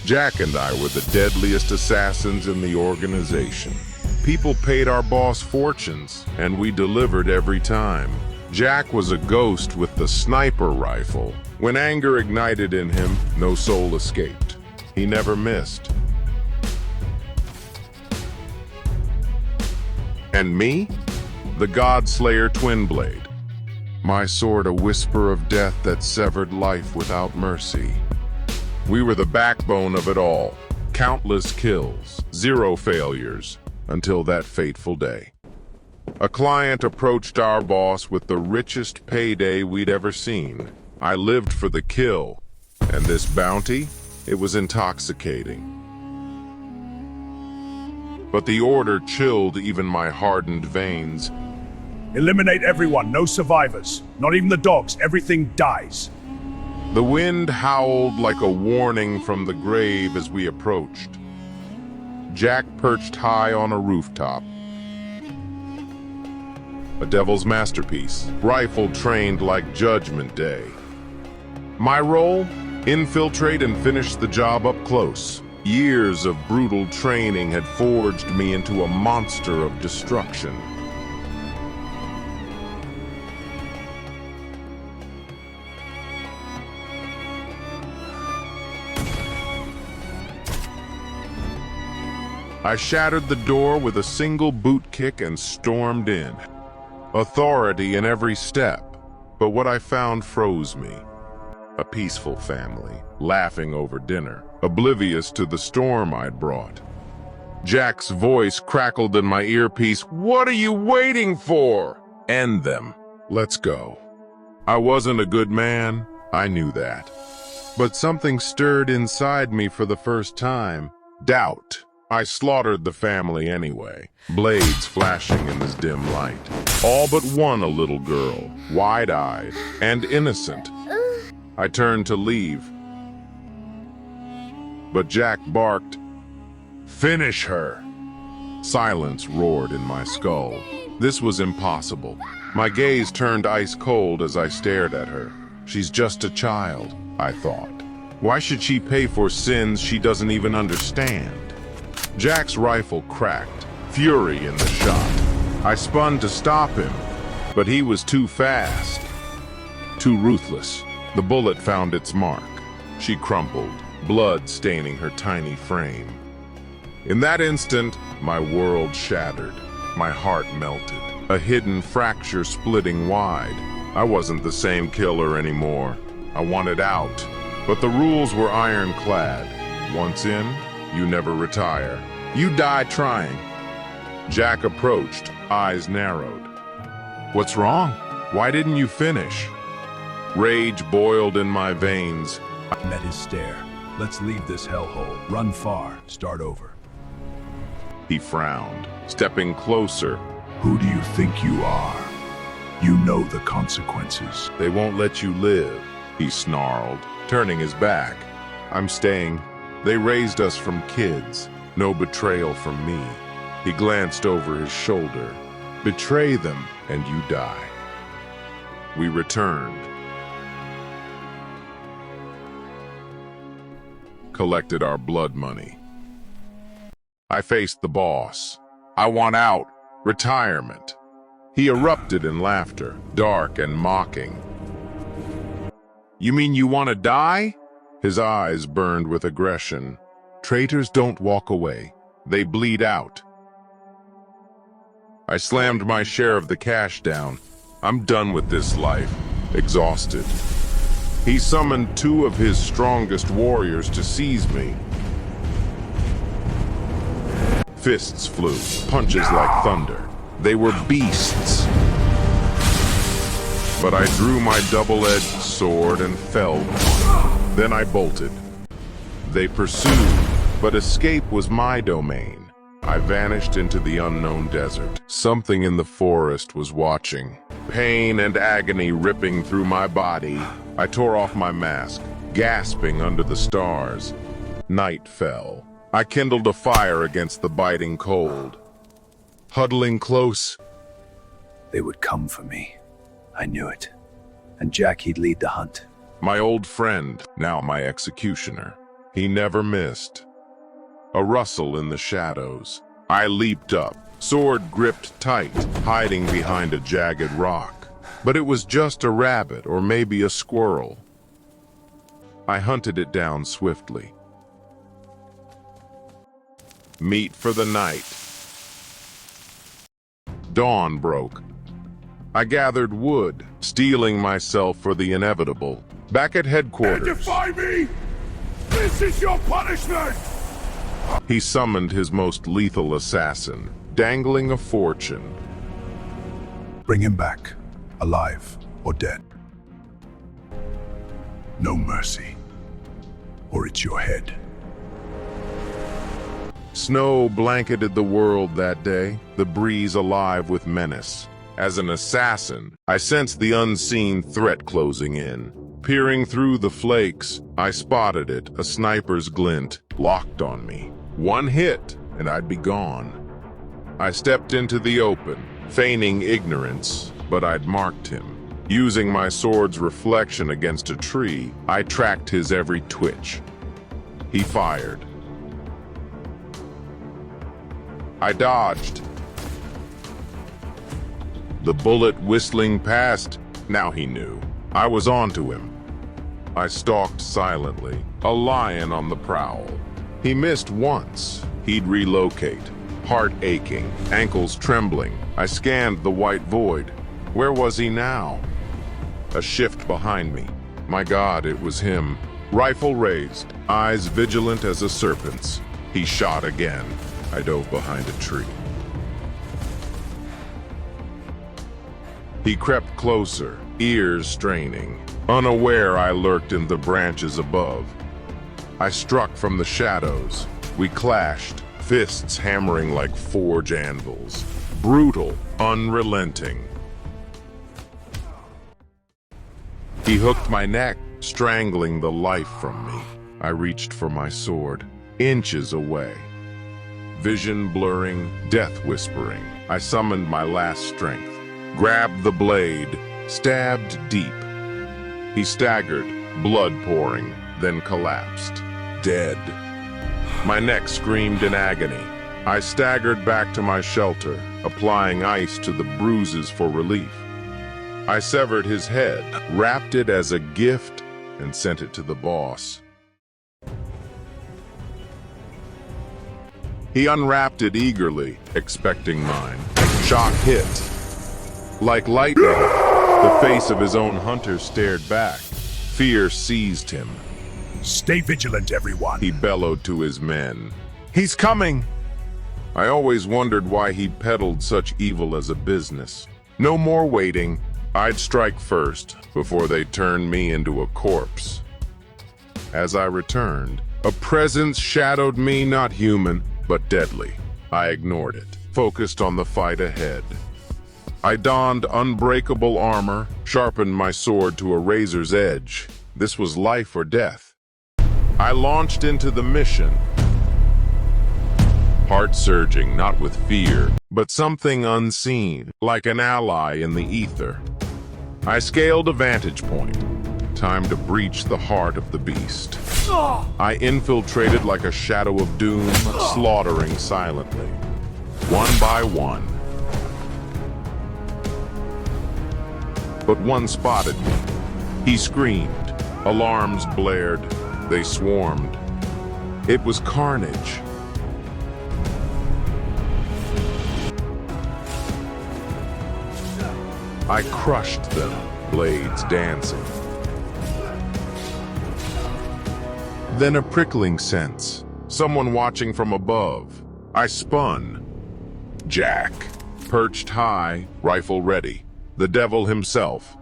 Jack and I were the deadliest assassins in the organization. People paid our boss fortunes, and we delivered every time. Jack was a ghost with the sniper rifle. When anger ignited in him, no soul escaped. He never missed. And me? The Godslayer Twin Blade. My sword, a whisper of death that severed life without mercy. We were the backbone of it all. Countless kills, zero failures, until that fateful day. A client approached our boss with the richest payday we'd ever seen. I lived for the kill, and this bounty, it was intoxicating. But the order chilled even my hardened veins. Eliminate everyone, no survivors. Not even the dogs, everything dies. The wind howled like a warning from the grave as we approached. Jack perched high on a rooftop. A devil's masterpiece, rifle trained like Judgment Day. My role? Infiltrate and finish the job up close. Years of brutal training had forged me into a monster of destruction. I shattered the door with a single boot kick and stormed in. Authority in every step, but what I found froze me. A peaceful family, laughing over dinner, oblivious to the storm I'd brought. Jack's voice crackled in my earpiece. "What are you waiting for? End them. Let's go." I wasn't a good man, I knew that. But something stirred inside me for the first time. Doubt. I slaughtered the family anyway, blades flashing in this dim light. All but one a little girl, wide-eyed and innocent. I turned to leave, but Jack barked, "Finish her!" Silence roared in my skull. This was impossible. My gaze turned ice cold as I stared at her. She's just a child, I thought. Why should she pay for sins she doesn't even understand? Jack's rifle cracked, fury in the shot. I spun to stop him, but he was too fast, too ruthless. The bullet found its mark. She crumpled, blood staining her tiny frame. In that instant, my world shattered. My heart melted, a hidden fracture splitting wide. I wasn't the same killer anymore. I wanted out, but the rules were ironclad. Once in, you never retire. You die trying. Jack approached, eyes narrowed. "What's wrong? Why didn't you finish?" Rage boiled in my veins. I met his stare. Let's leave this hellhole. Run far. Start over. He frowned, stepping closer. Who do you think you are? You know the consequences. "They won't let you live," he snarled, turning his back. "I'm staying. They raised us from kids. No betrayal from me." He glanced over his shoulder. "Betray them, and you die." We returned. Collected our blood money. I faced the boss. "I want out. Retirement." He erupted in laughter, dark and mocking. "You mean you want to die?" His eyes burned with aggression. "Traitors don't walk away. They bleed out." I slammed my share of the cash down. I'm done with this life, exhausted. He summoned two of his strongest warriors to seize me. Fists flew, punches like thunder. They were beasts. But I drew my double-edged sword and felled one. Then I bolted. They pursued, but escape was my domain. I vanished into the unknown desert. Something in the forest was watching. Pain and agony ripping through my body. I tore off my mask, gasping under the stars. Night fell. I kindled a fire against the biting cold. Huddling close, They would come for me. I knew it. And Jack, he'd lead the hunt. my old friend, now my executioner. He never missed. A rustle in the shadows. I leaped up, sword gripped tight, hiding behind a jagged rock. But it was just a rabbit or maybe a squirrel. I hunted it down swiftly. Meat for the night. Dawn broke. I gathered wood, steeling myself for the inevitable. Back at headquarters. Defy me! This is your punishment! He summoned his most lethal assassin, dangling a fortune. Bring him back, alive or dead. No mercy, or it's your head. Snow blanketed the world that day, the breeze alive with menace. As an assassin, I sensed the unseen threat closing in. Peering through the flakes, I spotted it, a sniper's glint, locked on me. One hit, and I'd be gone. I stepped into the open, feigning ignorance, but I'd marked him. Using my sword's reflection against a tree, I tracked his every twitch. He fired. I dodged. The bullet whistling past, now he knew. I was onto him. I stalked silently, a lion on the prowl. He missed once. He'd relocate. Heart aching, ankles trembling. I scanned the white void. Where was he now? A shift behind me. My God, it was him. Rifle raised, eyes vigilant as a serpent's. He shot again. I dove behind a tree. He crept closer, ears straining. Unaware I lurked in the branches above. I struck from the shadows. We clashed, fists hammering like forge anvils. Brutal, unrelenting. He hooked my neck, strangling the life from me. I reached for my sword, inches away. Vision blurring, death whispering. I summoned my last strength. Grabbed the blade, stabbed deep. He staggered, blood pouring, then collapsed, dead. My neck screamed in agony. I staggered back to my shelter, applying ice to the bruises for relief. I severed his head, wrapped it as a gift, and sent it to the boss. He unwrapped it eagerly, expecting mine. Shock hit. Like lightning, the face of his own hunter stared back. Fear seized him. Stay vigilant, everyone. He bellowed to his men. He's coming! I always wondered why he peddled such evil as a business. No more waiting. I'd strike first, before they turned me into a corpse. As I returned, a presence shadowed me, not human, but deadly. I ignored it, focused on the fight ahead. I donned unbreakable armor, sharpened my sword to a razor's edge. This was life or death. I launched into the mission. Heart surging, not with fear, but something unseen, like an ally in the ether. I scaled a vantage point. Time to breach the heart of the beast. I infiltrated like a shadow of doom, slaughtering silently. One by one. But one spotted me. He screamed. Alarms blared. They swarmed. It was carnage. I crushed them, blades dancing. Then a prickling sense. Someone watching from above. I spun. Jack. Perched high, rifle ready. The devil himself.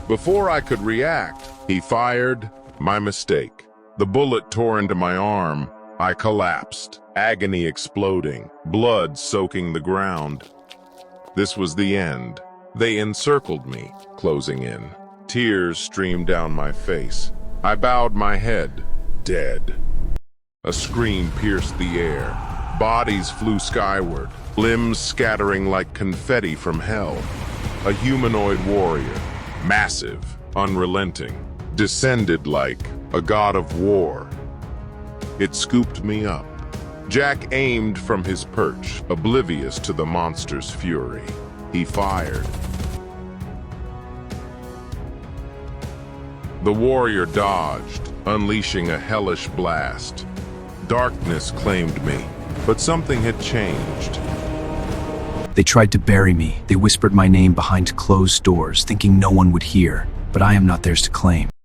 Before I could react, he fired. My mistake. The bullet tore into my arm. I collapsed, agony exploding, blood soaking the ground. This was the end. They encircled me, closing in. Tears streamed down my face. I bowed my head, dead. A scream pierced the air. Bodies flew skyward, limbs scattering like confetti from hell. A humanoid warrior, massive, unrelenting, descended like a god of war. It scooped me up. Jack aimed from his perch, oblivious to the monster's fury. He fired. The warrior dodged, unleashing a hellish blast. Darkness claimed me, but something had changed. They tried to bury me. They whispered my name behind closed doors, thinking no one would hear. But I am not theirs to claim.